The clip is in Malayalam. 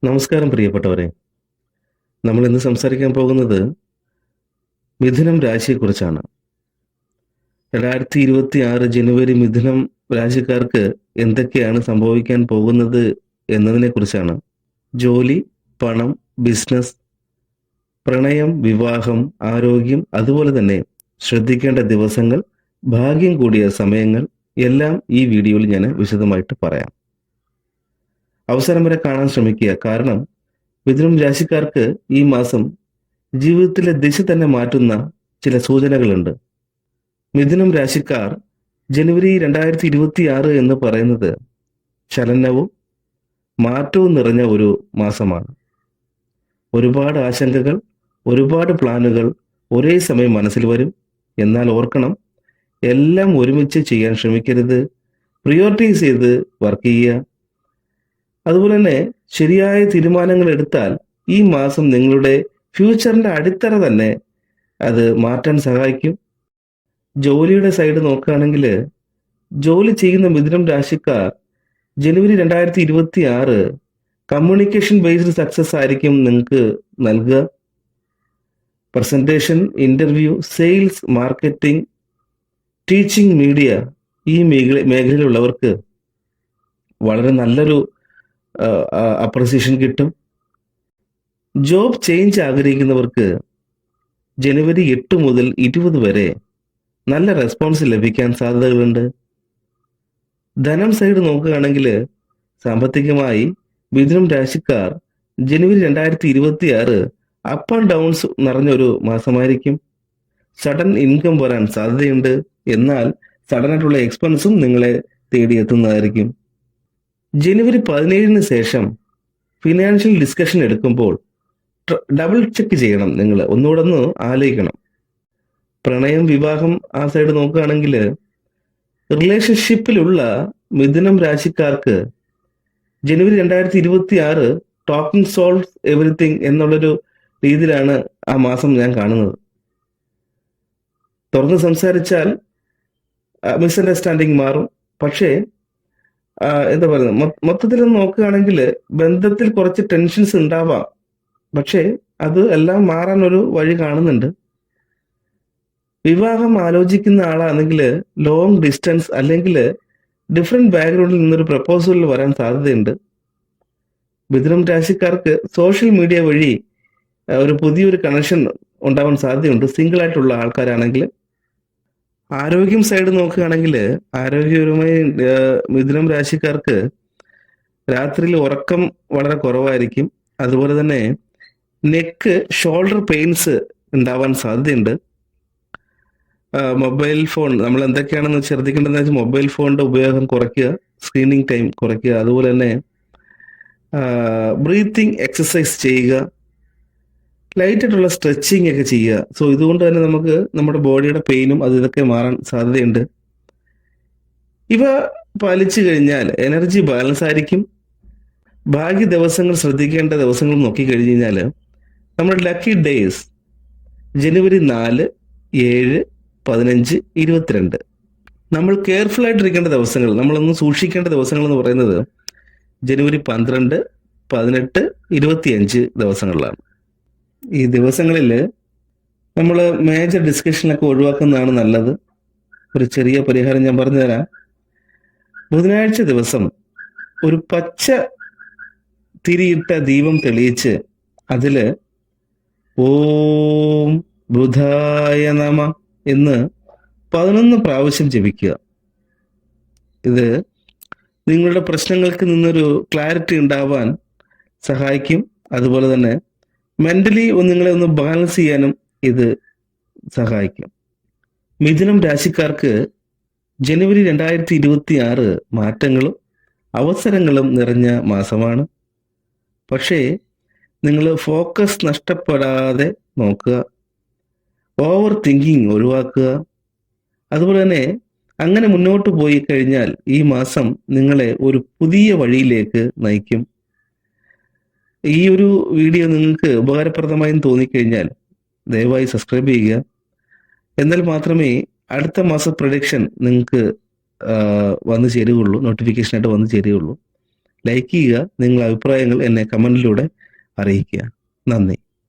നമസ്കാരം പ്രിയപ്പെട്ടവരെ. നമ്മൾ ഇന്ന് സംസാരിക്കാൻ പോകുന്നത് മിഥുനം രാശിയെക്കുറിച്ചാണ്. 2026 ജനുവരി മിഥുനം രാശിക്കാർക്ക് എന്തൊക്കെയാണ് സംഭവിക്കാൻ പോകുന്നത് എന്നതിനെക്കുറിച്ചാണ്. ജോലി, പണം, ബിസിനസ്, പ്രണയം, വിവാഹം, ആരോഗ്യം, അതുപോലെ തന്നെ ശ്രദ്ധിക്കേണ്ട ദിവസങ്ങൾ, ഭാഗ്യം കൂടിയ സമയങ്ങൾ എല്ലാം ഈ വീഡിയോയിൽ ഞാൻ വിശദമായിട്ട് പറയാം. അവസാനം വരെ കാണാൻ ശ്രമിക്കുക. കാരണം മിഥുനം രാശിക്കാർക്ക് ഈ മാസം ജീവിതത്തിലെ ദിശ തന്നെ മാറ്റുന്ന ചില സൂചനകളുണ്ട്. മിഥുനം രാശിക്കാർ ജനുവരി 2026 എന്ന് പറയുന്നത് ചലനവും മാറ്റവും നിറഞ്ഞ ഒരു മാസമാണ്. ഒരുപാട് ആശങ്കകൾ, ഒരുപാട് പ്ലാനുകൾ ഒരേ സമയം മനസ്സിൽ വരും. എന്നാൽ ഓർക്കണം, എല്ലാം ഒരുമിച്ച് ചെയ്യാൻ ശ്രമിക്കരുത്. പ്രിയോറിറ്റൈസ് ചെയ്ത് വർക്ക് ചെയ്യുക. അതുപോലെ തന്നെ ശരിയായ തീരുമാനങ്ങൾ എടുത്താൽ ഈ മാസം നിങ്ങളുടെ ഫ്യൂച്ചറിന്റെ അടിത്തറ തന്നെ അത് മാറ്റാൻ സഹായിക്കും. ജോലിയുടെ സൈഡ് നോക്കുകയാണെങ്കിൽ, ജോലി ചെയ്യുന്ന മിഥുനം രാശിക്കാർ ജനുവരി 2026 കമ്മ്യൂണിക്കേഷൻ ബേസ്ഡ് സക്സസ് ആയിരിക്കും നിങ്ങൾക്ക് നൽകുക. Presentation, interview, sales, marketing, teaching, media, ഈ മേഖലയിലുള്ളവർക്ക് വളരെ നല്ലൊരു അപ്രിസിയേഷൻ കിട്ടും. ജോബ് ചേഞ്ച് ആഗ്രഹിക്കുന്നവർക്ക് ജനുവരി 8 മുതൽ 20 വരെ നല്ല റെസ്പോൺസ് ലഭിക്കാൻ സാധ്യതകളുണ്ട്. ധനം സൈഡ് നോക്കുകയാണെങ്കിൽ, സാമ്പത്തികമായി മിഥുനം രാശിക്കാർ ജനുവരി 2026 അപ്പ് ആൻഡ് ഡൗൺസ് നിറഞ്ഞൊരു മാസമായിരിക്കും. സഡൻ ഇൻകം വരാൻ സാധ്യതയുണ്ട്. എന്നാൽ സഡൻ ആയിട്ടുള്ള എക്സ്പെൻസും നിങ്ങളെ തേടിയെത്തുന്നതായിരിക്കും. ജനുവരി 17 ശേഷം ഫിനാൻഷ്യൽ ഡിസ്കഷൻ എടുക്കുമ്പോൾ ഡബിൾ ചെക്ക് ചെയ്യണം. നിങ്ങൾ ഒന്നുകൂടെ ഒന്ന് ആലോചിക്കണം. പ്രണയം, വിവാഹം, ആ സൈഡ് നോക്കുകയാണെങ്കിൽ, റിലേഷൻഷിപ്പിലുള്ള മിഥുനം രാശിക്കാർക്ക് ജനുവരി 2026 ടോക്കിംഗ് സോൾവ്സ് എവറിത്തിങ് എന്നുള്ളൊരു രീതിയിലാണ് ആ മാസം ഞാൻ കാണുന്നത്. തുറന്ന് സംസാരിച്ചാൽ മിസ്അണ്ടർസ്റ്റാൻഡിങ് മാറും. പക്ഷേ എന്താ പറയുന്നത്, മൊത്തത്തിൽ നോക്കുകയാണെങ്കിൽ ബന്ധത്തിൽ കുറച്ച് ടെൻഷൻസ് ഉണ്ടാവാം. പക്ഷേ അത് എല്ലാം മാറാൻ ഒരു വഴി കാണുന്നുണ്ട്. വിവാഹം ആലോചിക്കുന്ന ആളാണെങ്കിൽ ലോങ് ഡിസ്റ്റൻസ് അല്ലെങ്കിൽ ഡിഫറെന്റ് ബാക്ക്ഗ്രൗണ്ടിൽ നിന്നൊരു പ്രപ്പോസൽ വരാൻ സാധ്യതയുണ്ട്. മിഥുനം രാശിക്കാർക്ക് സോഷ്യൽ മീഡിയ വഴി ഒരു പുതിയൊരു കണക്ഷൻ ഉണ്ടാവാൻ സാധ്യതയുണ്ട്, സിംഗിൾ ആയിട്ടുള്ള ആൾക്കാരാണെങ്കിൽ. ആരോഗ്യം സൈഡ് നോക്കുകയാണെങ്കിൽ, ആരോഗ്യപരമായി മിഥുനം രാശിക്കാർക്ക് രാത്രിയിൽ ഉറക്കം വളരെ കുറവായിരിക്കും. അതുപോലെ തന്നെ നെക്ക്, ഷോൾഡർ പെയിൻസ് ഉണ്ടാവാൻ സാധ്യതയുണ്ട്. മൊബൈൽ ഫോൺ നമ്മൾ എന്തൊക്കെയാണെന്ന് ശ്രദ്ധിക്കേണ്ടതെന്ന് വെച്ചാൽ, മൊബൈൽ ഫോണിന്റെ ഉപയോഗം കുറയ്ക്കുക, സ്ക്രീനിങ് ടൈം കുറയ്ക്കുക. അതുപോലെ തന്നെ ബ്രീത്തിങ് എക്സസൈസ് ചെയ്യുക, ലൈറ്റ് ആയിട്ടുള്ള സ്ട്രെച്ചിങ് ഒക്കെ ചെയ്യുക. സോ ഇതുകൊണ്ട് തന്നെ നമുക്ക് നമ്മുടെ ബോഡിയുടെ പെയിനും ഇതൊക്കെ മാറാൻ സാധ്യതയുണ്ട്. ഇവ പാലിച്ചു കഴിഞ്ഞാൽ എനർജി ബാലൻസ് ആയിരിക്കും. ഭാഗ്യ ദിവസങ്ങൾ, ശ്രദ്ധിക്കേണ്ട ദിവസങ്ങൾ നോക്കി കഴിഞ്ഞു കഴിഞ്ഞാൽ, നമ്മുടെ ലക്കി ഡേയ്സ് ജനുവരി 4, 7, 15, 22. നമ്മൾ കെയർഫുൾ ആയിട്ടിരിക്കേണ്ട ദിവസങ്ങൾ, നമ്മളൊന്ന് സൂക്ഷിക്കേണ്ട ദിവസങ്ങൾ എന്ന് പറയുന്നത് ജനുവരി 12, 18, 25 ദിവസങ്ങളിലാണ്. ഈ ദിവസങ്ങളിൽ നമ്മൾ മേജർ ഡിസ്കഷനൊക്കെ ഒഴിവാക്കുന്നതാണ് നല്ലത്. ഒരു ചെറിയ പരിഹാരം ഞാൻ പറഞ്ഞു തരാം. ബുധനാഴ്ച ദിവസം ഒരു പച്ച തിരിയിട്ട ദീപം തെളിയിച്ച് അതില് ഓം ബുധായ നമ എന്ന് 11 പ്രാവശ്യം ജപിക്കുക. ഇത് നിങ്ങളുടെ പ്രശ്നങ്ങൾക്ക് നിന്നൊരു ക്ലാരിറ്റി ഉണ്ടാവാൻ സഹായിക്കും. അതുപോലെ തന്നെ മെന്റലി നിങ്ങളെ ഒന്ന് ബാലൻസ് ചെയ്യാനും ഇത് സഹായിക്കും. മിഥുനം രാശിക്കാർക്ക് ജനുവരി 2026 മാറ്റങ്ങളും അവസരങ്ങളും നിറഞ്ഞ മാസമാണ്. പക്ഷേ നിങ്ങൾ ഫോക്കസ് നഷ്ടപ്പെടാതെ നോക്കുക, ഓവർ തിങ്കിങ് ഒഴിവാക്കുക. അതുപോലെ തന്നെ അങ്ങനെ മുന്നോട്ട് പോയി കഴിഞ്ഞാൽ ഈ മാസം നിങ്ങളെ ഒരു പുതിയ വഴിയിലേക്ക് നയിക്കും. ഈ ഒരു വീഡിയോ നിങ്ങൾക്ക് ഉപകാരപ്രദമായും തോന്നിക്കഴിഞ്ഞാൽ ദയവായി സബ്സ്ക്രൈബ് ചെയ്യുക. എന്നാൽ മാത്രമേ അടുത്ത മാസ പ്രൊഡിക്ഷൻ നിങ്ങൾക്ക് വന്നു ചേരുകയുള്ളൂ, നോട്ടിഫിക്കേഷനായിട്ട് വന്നു ചേരുകയുള്ളൂ. ലൈക്ക് ചെയ്യുക. നിങ്ങളുടെ അഭിപ്രായങ്ങൾ എന്നെ കമന്റിലൂടെ അറിയിക്കുക. നന്ദി.